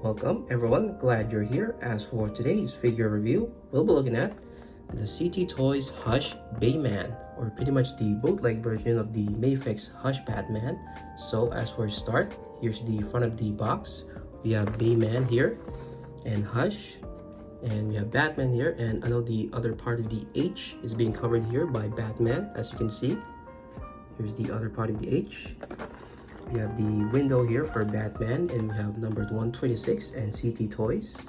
Welcome everyone, glad you're here. As for today's figure review, we'll be looking at the cttoys Hush Bayman, or pretty much the bootleg version of the Mayfix Hush Batman. So as for start, here's the front of the box. We have Bayman here and Hush, and we have Batman here, and I know the other part of the H is being covered here by Batman, as you can see. Here's the other part of the H. We have the window here for Batman, and we have numbered 126 and cttoys.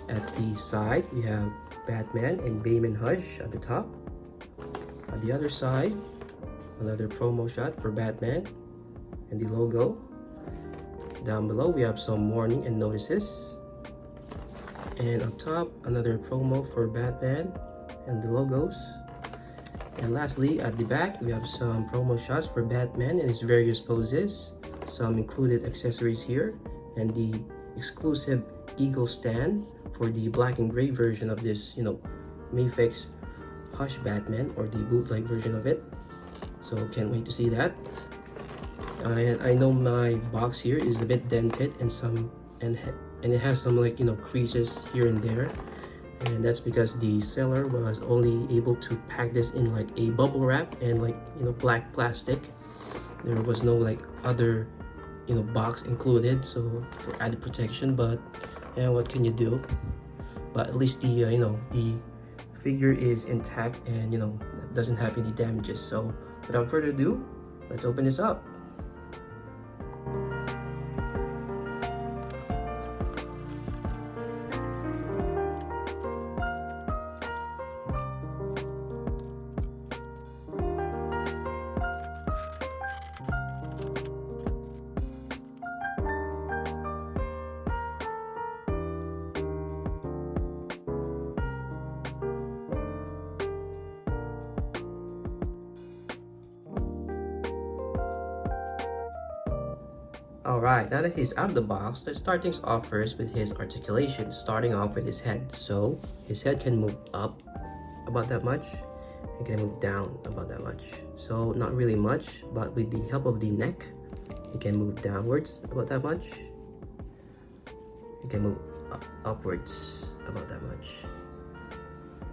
At the side, we have Batman and Bayman Hush at the top. On the other side, another promo shot for Batman and the logo. Down below, we have some warning and notices. And up top, another promo for Batman and the logos. And lastly, at the back, we have some promo shots for Batman and his various poses, some included accessories here, and the exclusive eagle stand for the black and gray version of this, Mayfix Hush Batman, or the bootleg version of it. So can't wait to see that. And I know my box here is a bit dented and it has some creases here and there. And that's because the seller was only able to pack this in like a bubble wrap and black plastic. There was no other box included, so for added protection. But yeah, what can you do? But at least the the figure is intact and doesn't have any damages. So without further ado, let's open this up. Alright, now that he's out of the box, let's start things off first with his articulation, starting off with his head. So his head can move up about that much, it can move down about that much. So not really much, but with the help of the neck, it can move downwards about that much. It can move upwards about that much.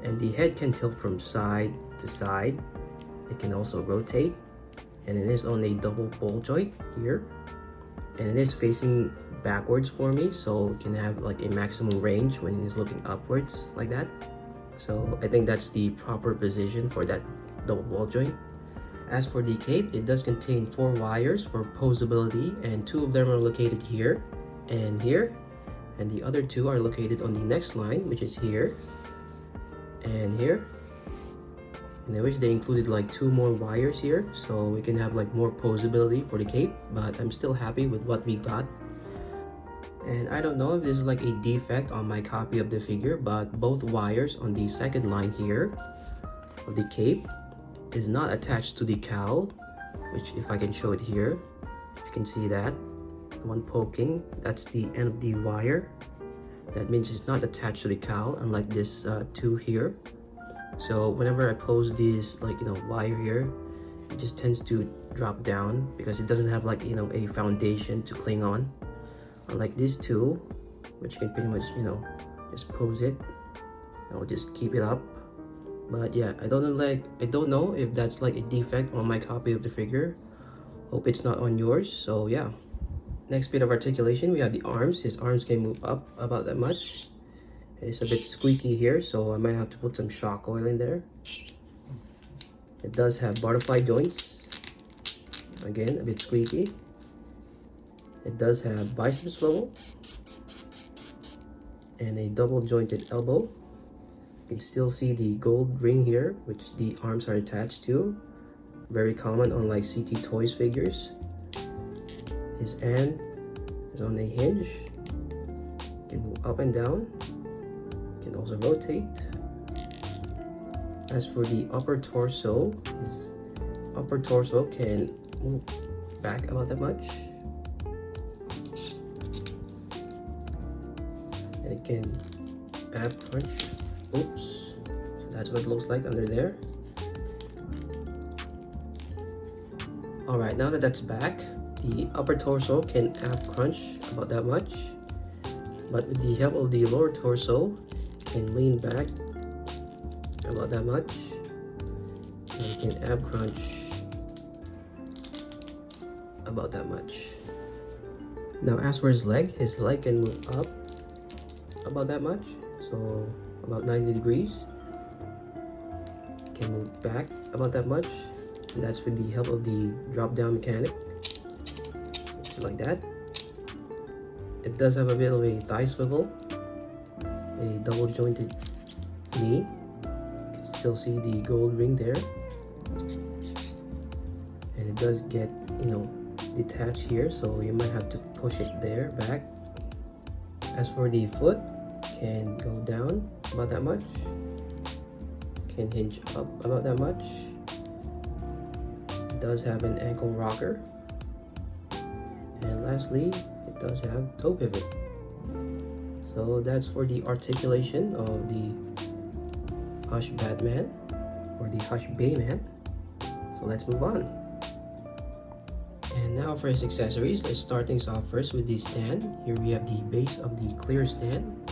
And the head can tilt from side to side. It can also rotate, and it is on a double ball joint here. And it is facing backwards for me, so it can have like a maximum range when it is looking upwards like that. So I think that's the proper position for that double ball joint. As for the cape, it does contain 4 wires for posability, and 2 of them are located here and here, and the other 2 are located on the next line, which is here and here. And I wish they included like 2 more wires here so we can have like more posability for the cape, but I'm still happy with what we got. And I don't know if this is like a defect on my copy of the figure, but both wires on the second line here of the cape is not attached to the cowl, which if I can show it here, you can see that the one poking, that's the end of the wire. That means it's not attached to the cowl, unlike this 2 here. So whenever I pose this wire here, it just tends to drop down because it doesn't have a foundation to cling on, unlike this 2, which you can pretty much just pose it and I'll just keep it up. But yeah, I don't know if that's like a defect on my copy of the figure. Hope it's not on yours. So yeah, next bit of articulation, we have the arms. His arms can move up about that much. It's a bit squeaky here, so I might have to put some shock oil in there. It does have butterfly joints. Again, a bit squeaky. It does have bicep swivel and a double jointed elbow. You can still see the gold ring here, which the arms are attached to. Very common on like cttoys figures. His hand is on a hinge. You can move up and down. Can also rotate. As for the upper torso, his upper torso can move back about that much, and it can ab crunch. Oops, so that's what it looks like under there. Alright, now that that's back, the upper torso can ab crunch about that much. but with the help of the lower torso, can lean back about that much, and you can ab crunch about that much. Now as for his leg can move up about that much, so about 90 degrees. Can move back about that much, and that's with the help of the drop down mechanic, just like that. It does have a bit of a thigh swivel, a double jointed knee. You can still see the gold ring there, and it does get, detached here, so you might have to push it there back. As for the foot, can go down about that much, can hinge up about that much. It does have an ankle rocker, and lastly it does have toe pivot. So that's for the articulation of the Hush Batman, or the Hush Bayman. So let's move on. And now for his accessories, let's start things off first with the stand. Here we have the base of the clear stand,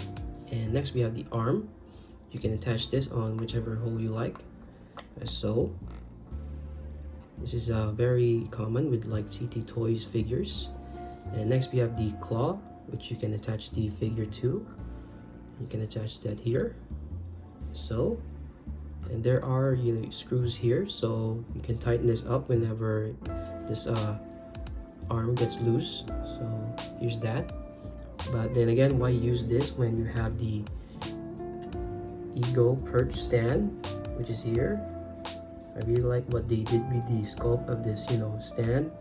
and next we have the arm. You can attach this on whichever hole you like, as so. This is very common with like cttoys figures. And next we have the claw, which you can attach the figure to. You can attach that here, so. And there are screws here, so you can tighten this up whenever this arm gets loose. So use that. But then again, why use this when you have the Ego perch stand, which is here? I really like what they did with the sculpt of this, stand,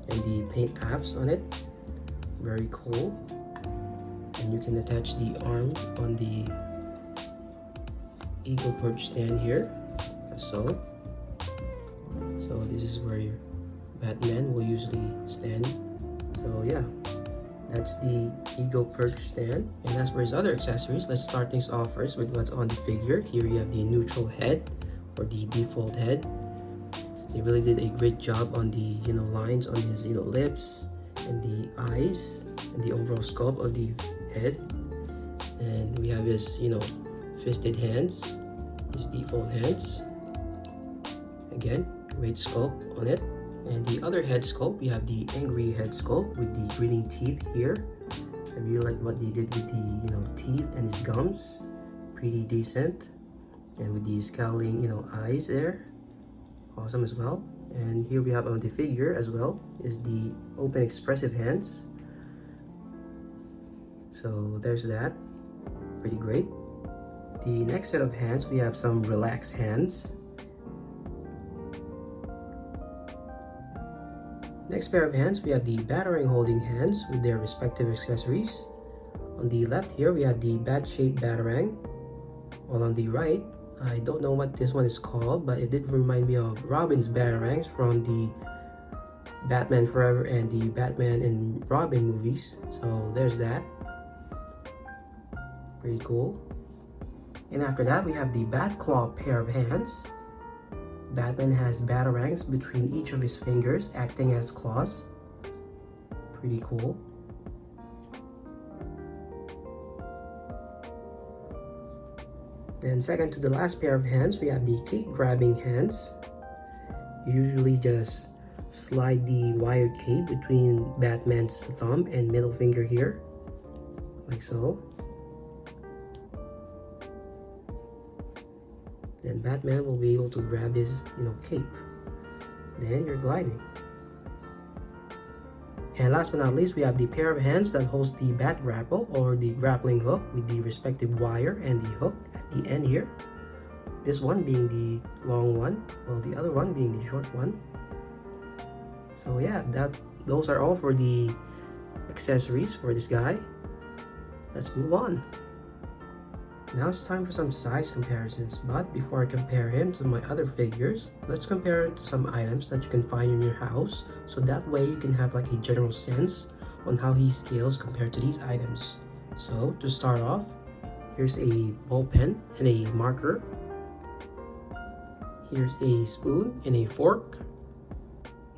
and the paint apps on it. Very cool. And you can attach the arm on the Ego perch stand here, so this is where your Batman will usually stand. So yeah, that's the Ego perch stand. And as for his other accessories, let's start things off first with what's on the figure. Here you have the neutral head, or the default head. They really did a great job on the lines on his lips and the eyes and the overall sculpt of the head. And we have his fisted hands, his default hands. Again, great sculpt on it. And the other head sculpt, we have the angry head sculpt with the grinning teeth here. I really like what they did with the teeth and his gums. Pretty decent. And with the scowling eyes there, awesome as well. And here we have on the figure as well is the open expressive hands. So there's that, pretty great. The next set of hands, we have some relaxed hands. Next pair of hands, we have the batarang holding hands with their respective accessories. On the left here, we have the bat-shaped batarang, while on the right, I don't know what this one is called, but it did remind me of Robin's batarangs from the Batman Forever and the Batman and Robin movies. So there's that. Pretty cool. And after that, we have the bat claw pair of hands. Batman has batarangs between each of his fingers, acting as claws. Pretty cool. Then second to the last pair of hands, we have the cape grabbing hands. You usually just slide the wired cape between Batman's thumb and middle finger here, like so. Then Batman will be able to grab his cape. Then you're gliding. And last but not least, we have the pair of hands that holds the bat grapple, or the grappling hook, with the respective wire and the hook at the end here. This one being the long one, while the other one being the short one. So yeah, those are all for the accessories for this guy. Let's move on. Now it's time for some size comparisons, but before I compare him to my other figures, let's compare it to some items that you can find in your house, so that way you can have like a general sense on how he scales compared to these items. So to start off, here's a ball pen and a marker. Here's a spoon and a fork.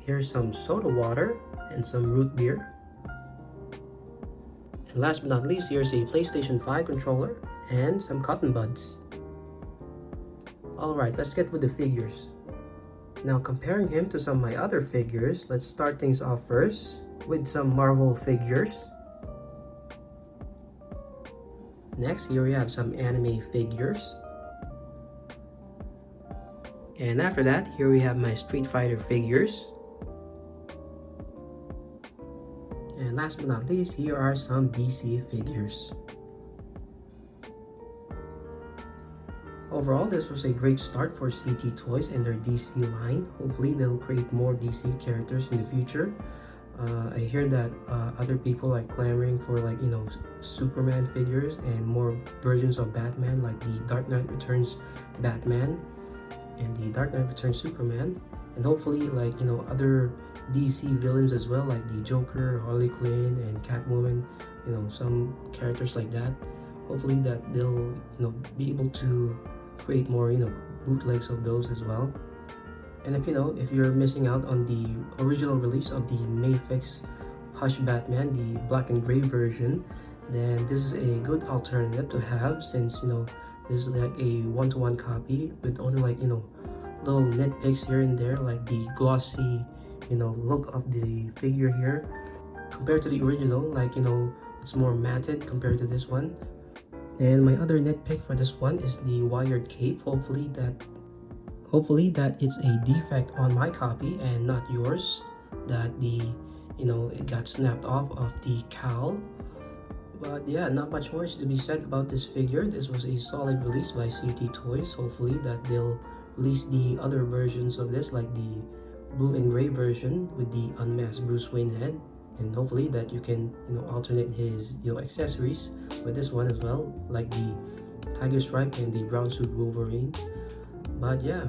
Here's some soda water and some root beer. And last but not least, here's a PlayStation 5 controller and some cotton buds. Alright, let's get with the figures. Now comparing him to some of my other figures, let's start things off first with some Marvel figures. Next, here we have some anime figures. And after that, here we have my Street Fighter figures. And last but not least, here are some DC figures. Overall, this was a great start for cttoys and their DC line. Hopefully, they'll create more DC characters in the future. I hear that other people are clamoring for, like, you know, Superman figures and more versions of Batman, like the Dark Knight Returns Batman and the Dark Knight Returns Superman, and hopefully, like, you know, other DC villains as well, like the Joker, Harley Quinn, and Catwoman, you know, some characters like that. Hopefully that they'll, you know, be able to create more, you know, bootlegs of those as well. And if you're missing out on the original release of the Mayfix Hush Batman, the black and gray version, then this is a good alternative to have, since, you know, this is like a one-to-one copy with only, like, you know, little nitpicks here and there, like the glossy, you know, look of the figure here compared to the original. Like, you know, it's more matted compared to this one. And my other nitpick for this one is the wired cape. Hopefully that it's a defect on my copy and not yours, that the, you know, it got snapped off of the cowl. But yeah, not much more is to be said about this figure. This was a solid release by cttoys. Hopefully that they'll release the other versions of this, like the blue and gray version with the unmasked Bruce Wayne head, and hopefully that you can, you know, alternate his, you know, accessories with this one as well, like the tiger stripe and the brown suit Wolverine. But yeah,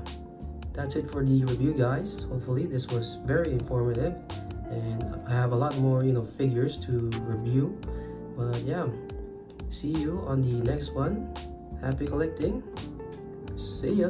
that's it for the review, guys. Hopefully this was very informative, and I have a lot more, you know, figures to review. But yeah, see you on the next one. Happy collecting. See ya.